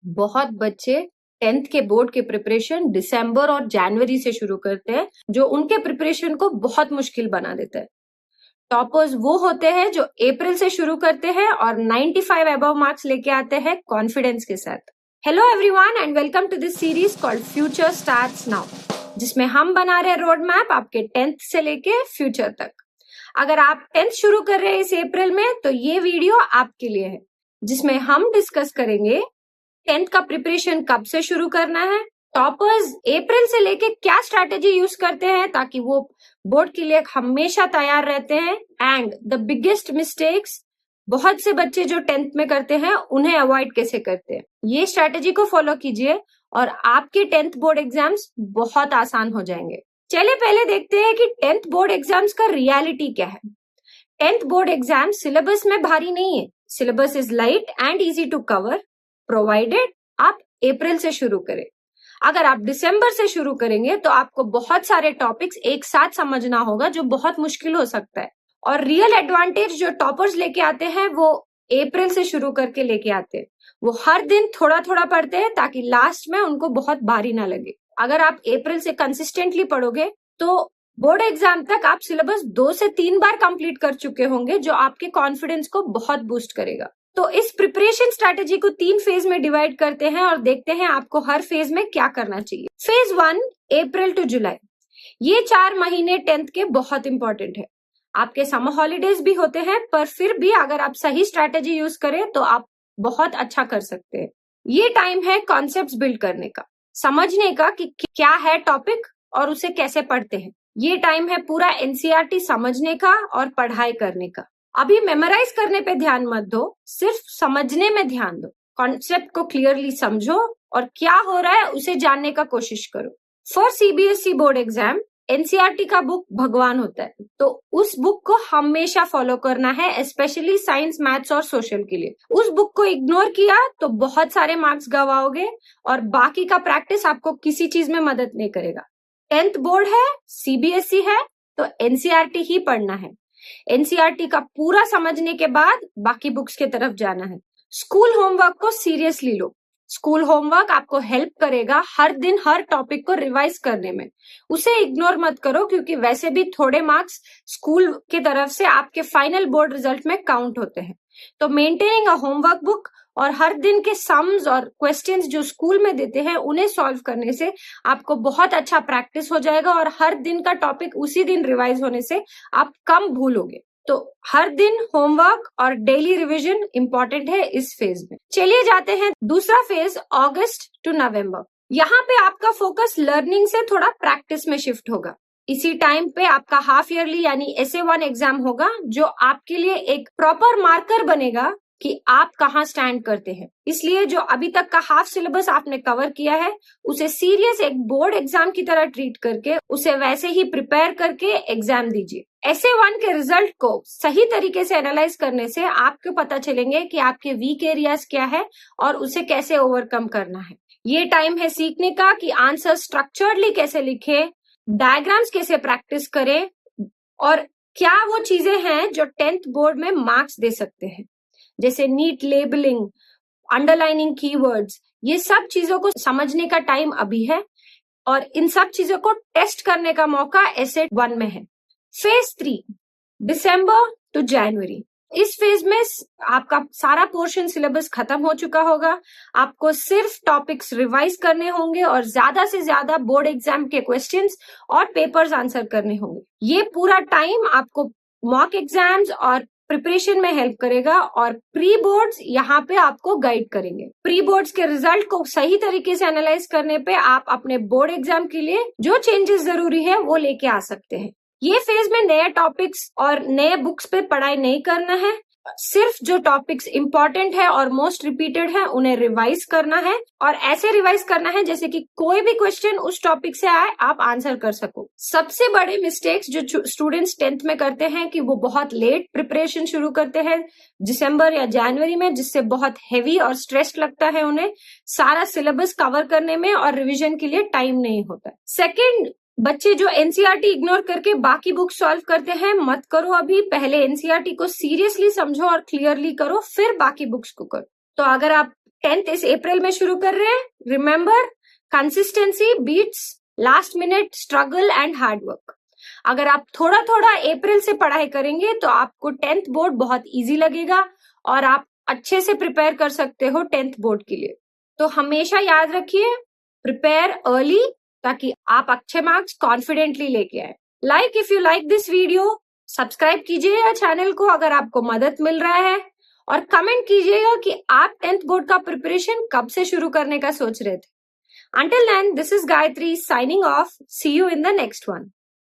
बहुत बच्चे 10th के बोर्ड के प्रिपरेशन दिसंबर और जनवरी से शुरू करते हैं, जो उनके प्रिपरेशन को बहुत मुश्किल बना देता है। टॉपर्स वो होते हैं जो अप्रैल से शुरू करते हैं और 95 अबव मार्क्स लेके आते हैं कॉन्फिडेंस के साथ। Hello everyone and welcome to this series called future starts now, जिसमें हम बना रहे रोड मैप आपके 10th से लेके फ्यूचर तक। अगर आप 10th शुरू कर रहे हैं इस अप्रैल में, तो ये वीडियो आपके लिए है, जिसमें हम डिस्कस करेंगे 10th का प्रिपरेशन कब से शुरू करना है, टॉपर्स अप्रैल से लेके क्या स्ट्रैटेजी यूज करते हैं ताकि वो बोर्ड के लिए हमेशा तैयार रहते हैं, एंड द बिगेस्ट मिस्टेक्स बहुत से बच्चे जो 10th में करते हैं उन्हें अवॉइड कैसे करते हैं। ये स्ट्रैटेजी को फॉलो कीजिए और आपके 10th बोर्ड एग्जाम्स बहुत आसान हो जाएंगे। चलिए पहले देखते हैं कि 10th बोर्ड एग्जाम्स का रियलिटी क्या है। 10th बोर्ड एग्जाम सिलेबस में भारी नहीं है। Syllabus is light and easy to cover, provided आप अप्रैल से शुरू करें। अगर आप दिसंबर से शुरू करेंगे तो आपको बहुत सारे टॉपिक्स एक साथ समझना होगा, जो बहुत मुश्किल हो सकता है। और रियल एडवांटेज जो टॉपर्स लेके आते हैं वो अप्रैल से शुरू करके लेके आते हैं। वो हर दिन थोड़ा थोड़ा पढ़ते हैं ताकि लास्ट में उनको बहुत भारी ना लगे। अगर आप अप्रैल से कंसिस्टेंटली पढ़ोगे तो बोर्ड एग्जाम तक आप सिलेबस 2 से 3 बार कंप्लीट कर चुके होंगे, जो आपके कॉन्फिडेंस को बहुत बूस्ट करेगा। तो इस प्रिपरेशन स्ट्रैटेजी को 3 फेज में डिवाइड करते हैं और देखते हैं आपको हर फेज में क्या करना चाहिए। फेज 1 अप्रैल टू जुलाई। ये 4 महीने 10th के बहुत इंपॉर्टेंट है। आपके समर हॉलीडेज भी होते हैं, पर फिर भी अगर आप सही स्ट्रैटेजी यूज करें तो आप बहुत अच्छा कर सकते हैं। ये टाइम है कॉन्सेप्ट्स बिल्ड करने का, समझने का कि क्या है टॉपिक और उसे कैसे पढ़ते हैं। ये टाइम है पूरा एनसीईआरटी समझने का और पढ़ाई करने का। अभी मेमोराइज करने पे ध्यान मत दो, सिर्फ समझने में ध्यान दो। कॉन्सेप्ट को क्लियरली समझो और क्या हो रहा है उसे जानने का कोशिश करो। For CBSE board exam NCERT का बुक भगवान होता है, तो उस बुक को हमेशा फॉलो करना है, स्पेशली साइंस, मैथ्स और सोशल के लिए। उस बुक को इग्नोर किया तो बहुत सारे मार्क्स गवाओगे और बाकी का प्रैक्टिस आपको किसी चीज में मदद नहीं करेगा। 10th बोर्ड है, सीबीएसई है, तो एनसीईआरटी ही पढ़ना है। एनसीईआरटी का पूरा समझने के बाद बाकी बुक्स के तरफ जाना है। स्कूल होमवर्क को सीरियसली लो। स्कूल होमवर्क आपको हेल्प करेगा हर दिन हर टॉपिक को रिवाइज करने में। उसे इग्नोर मत करो, क्योंकि वैसे भी थोड़े मार्क्स स्कूल की तरफ से आपके फाइनल बोर्ड रिजल्ट में काउंट होते हैं। तो मेंटेनिंग अ होमवर्क बुक और हर दिन के सम्स और क्वेश्चंस जो स्कूल में देते हैं उन्हें सॉल्व करने से आपको बहुत अच्छा प्रैक्टिस हो जाएगा और हर दिन का टॉपिक उसी दिन रिवाइज होने से आप कम भूलोगे। तो हर दिन होमवर्क और डेली रिवीजन इंपॉर्टेंट है इस फेज में। चलिए जाते हैं दूसरा फेज, अगस्त टू नवंबर। यहाँ पे आपका फोकस लर्निंग से थोड़ा प्रैक्टिस में शिफ्ट होगा। इसी टाइम पे आपका हाफ ईयरली यानी SA1 एग्जाम होगा, जो आपके लिए एक प्रॉपर मार्कर बनेगा कि आप कहाँ स्टैंड करते हैं। इसलिए जो अभी तक का हाफ सिलेबस आपने कवर किया है उसे सीरियस एक बोर्ड एग्जाम की तरह ट्रीट करके उसे वैसे ही प्रिपेयर करके एग्जाम दीजिए। SA1 के रिजल्ट को सही तरीके से एनालाइज करने से आपको पता चलेंगे कि आपके वीक एरियाज क्या है और उसे कैसे ओवरकम करना है। ये टाइम है सीखने का कि आंसर स्ट्रक्चर्डली कैसे लिखे, डायग्राम्स कैसे प्रैक्टिस करें और क्या वो चीजें हैं जो 10th बोर्ड में मार्क्स दे सकते हैं, जैसे नीट लेबलिंग, अंडरलाइनिंग कीवर्ड्स। ये सब चीजों को समझने का टाइम अभी है और इन सब चीजों को टेस्ट करने का मौका SA1 में है। फेज 3 दिसंबर टू जनवरी। इस फेज में आपका सारा पोर्शन सिलेबस खत्म हो चुका होगा। आपको सिर्फ टॉपिक्स रिवाइज करने होंगे और ज्यादा से ज्यादा बोर्ड एग्जाम के क्वेश्चंस और पेपर्स आंसर करने होंगे। ये पूरा टाइम आपको मॉक एग्जाम्स और प्रिपरेशन में हेल्प करेगा और प्री बोर्ड्स यहाँ पे आपको गाइड करेंगे। प्री बोर्ड्स के रिजल्ट को सही तरीके से एनालाइज करने पे आप अपने बोर्ड एग्जाम के लिए जो चेंजेस जरूरी है वो लेके आ सकते हैं। ये फेज में नए टॉपिक्स और नए बुक्स पे पढ़ाई नहीं करना है, सिर्फ जो टॉपिक्स इंपॉर्टेंट है और मोस्ट रिपीटेड है उन्हें रिवाइज करना है और ऐसे रिवाइज करना है जैसे कि कोई भी क्वेश्चन उस टॉपिक से आए आप आंसर कर सको। सबसे बड़े मिस्टेक्स जो स्टूडेंट्स 10th में करते हैं कि वो बहुत लेट प्रिपरेशन शुरू करते हैं दिसंबर या जनवरी में, जिससे बहुत हेवी और स्ट्रेस्ड लगता है उन्हें सारा सिलेबस कवर करने में और रिविजन के लिए टाइम नहीं होता। सेकेंड, बच्चे जो एनसीईआरटी इग्नोर करके बाकी बुक सॉल्व करते हैं, मत करो अभी। पहले एनसीईआरटी को सीरियसली समझो और क्लियरली करो, फिर बाकी बुक्स को करो। तो अगर आप 10th इस अप्रैल में शुरू कर रहे हैं। Remember, consistency beats last minute struggle and hard work. अगर आप थोड़ा थोड़ा अप्रैल से पढ़ाई करेंगे तो आपको 10th बोर्ड बहुत इजी लगेगा और आप अच्छे से प्रिपेयर कर सकते हो 10th बोर्ड के लिए। तो हमेशा याद रखिए, प्रिपेयर अर्ली ताकि आप अच्छे मार्क्स कॉन्फिडेंटली लेके आए। Like if you like this video, subscribe कीजिएगा चैनल को अगर आपको मदद मिल रहा है, और कमेंट कीजिएगा कि आप 10th बोर्ड का प्रिपरेशन कब से शुरू करने का सोच रहे थे। Until then, this is Gayatri signing off. See you in the next one.